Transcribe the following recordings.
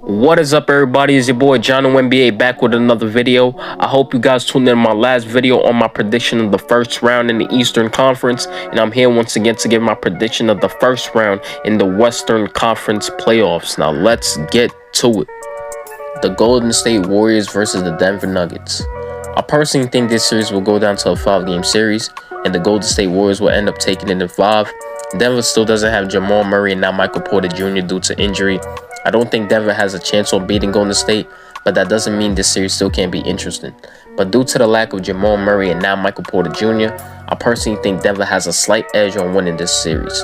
What is up, everybody? It's your boy Jono NBA back with another video. I hope you guys tuned in my last video on my prediction of the first round in the Eastern Conference, and I'm here once again to give my prediction of the first round in the Western Conference playoffs. Now let's get to it. The Golden State Warriors versus the Denver Nuggets. I personally think this series will go down to a 5-game series, and the Golden State Warriors will end up taking it in 5. Denver still doesn't have Jamal Murray and now Michael Porter Jr. due to injury. I don't think Denver has a chance on beating Golden State, but that doesn't mean this series still can't be interesting. But due to the lack of Jamal Murray and now Michael Porter Jr., I personally think Denver has a slight edge on winning this series.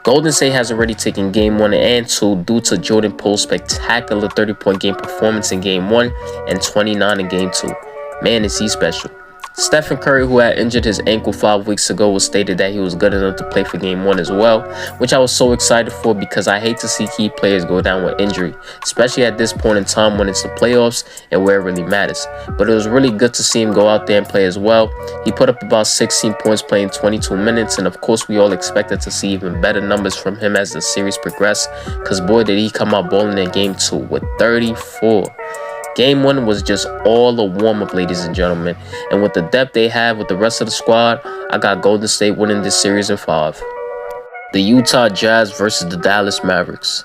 Golden State has already taken Game 1 and 2 due to Jordan Poole's spectacular 30-point game performance in Game 1 and 29 in Game 2. Man, is he special. Stephen Curry, who had injured his ankle 5 weeks ago, was stated that he was good enough to play for Game 1 as well, which I was so excited for because I hate to see key players go down with injury, especially at this point in time when it's the playoffs and where it really matters. But it was really good to see him go out there and play as well. He put up about 16 points playing 22 minutes, and of course we all expected to see even better numbers from him as the series progressed, because boy did he come out balling in Game 2 with 34. Game 1 was just all a warm-up, ladies and gentlemen. And with the depth they have with the rest of the squad, I got Golden State winning this series in 5. The Utah Jazz versus the Dallas Mavericks.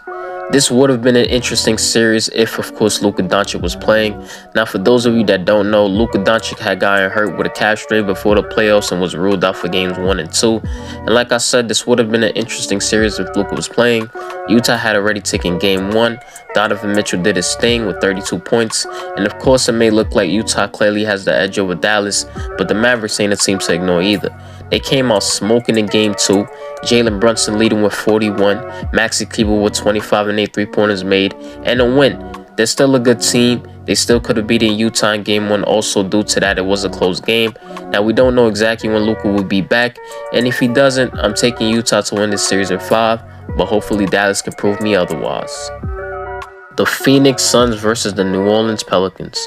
This would have been an interesting series if, of course, Luka Doncic was playing. Now, for those of you that don't know, Luka Doncic had gotten hurt with a calf strain before the playoffs and was ruled out for Games 1 and 2. And like I said, this would have been an interesting series if Luka was playing. Utah had already taken Game 1. Donovan Mitchell did his thing with 32 points. And of course, it may look like Utah clearly has the edge over Dallas, but the Mavericks ain't a team to ignore either. They came out smoking in Game 2. Jalen Brunson leading with 41. Maxi Kleber with 25 and 8 3-pointers made. And a win. They're still a good team. They still could have beaten Utah in Game 1 also due to that it was a close game. Now, we don't know exactly when Luka will be back. And if he doesn't, I'm taking Utah to win this series in 5. But hopefully Dallas can prove me otherwise. The Phoenix Suns versus the New Orleans Pelicans.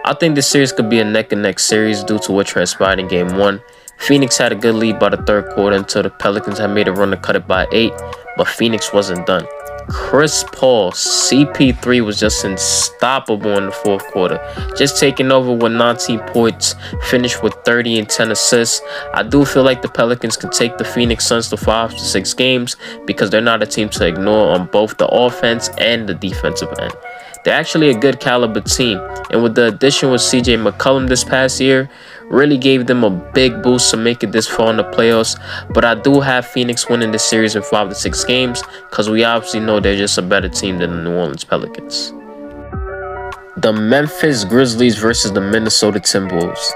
I think this series could be a neck-and-neck series due to what transpired in Game 1. Phoenix had a good lead by the third quarter until the Pelicans had made a run to cut it by 8, but Phoenix wasn't done. Chris Paul, CP3 was just unstoppable in the fourth quarter, just taking over with 19 points, finished with 30 and 10 assists. I do feel like the Pelicans can take the Phoenix Suns to 5 to 6 games because they're not a team to ignore on both the offense and the defensive end. They're actually a good caliber team, and with the addition with CJ McCollum this past year, really gave them a big boost to make it this far in the playoffs. But I do have Phoenix winning this series in 5 to 6 games because we obviously know they're just a better team than the New Orleans Pelicans. The Memphis Grizzlies versus the Minnesota Timberwolves.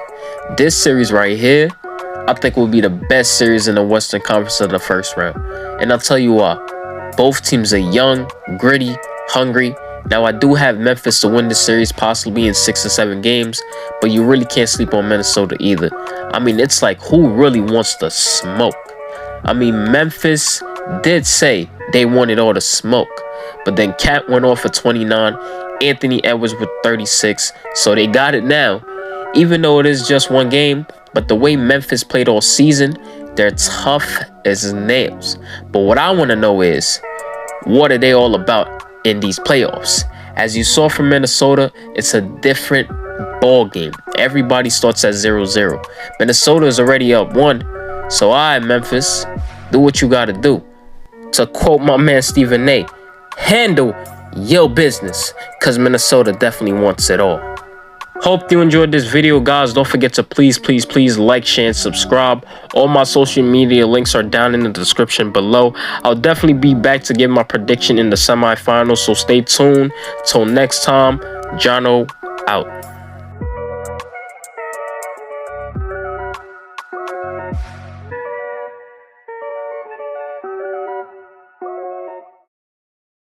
This series right here, I think will be the best series in the Western Conference of the first round. And I'll tell you why. Both teams are young, gritty, hungry. Now, I do have Memphis to win this series, possibly in 6 or 7 games, but you really can't sleep on Minnesota either. I mean, it's like, who really wants the smoke? I mean, Memphis did say they wanted all the smoke, but then Cat went off for 29, Anthony Edwards with 36, so they got it now. Even though it is just 1 game, but the way Memphis played all season, they're tough as nails. But what I want to know is, what are they all about in these playoffs? As you saw from Minnesota, it's a different ball game. Everybody starts at 0-0. Minnesota is already up 1. So, all right, Memphis, do what you got to do. To quote my man Stephen A., handle your business, because Minnesota definitely wants it all. Hope you enjoyed this video, guys. Don't forget to please like, share, and subscribe. All my social media links are down in the description below. I'll definitely be back to give my prediction in the semifinals, so stay tuned. Till next time, Jono out.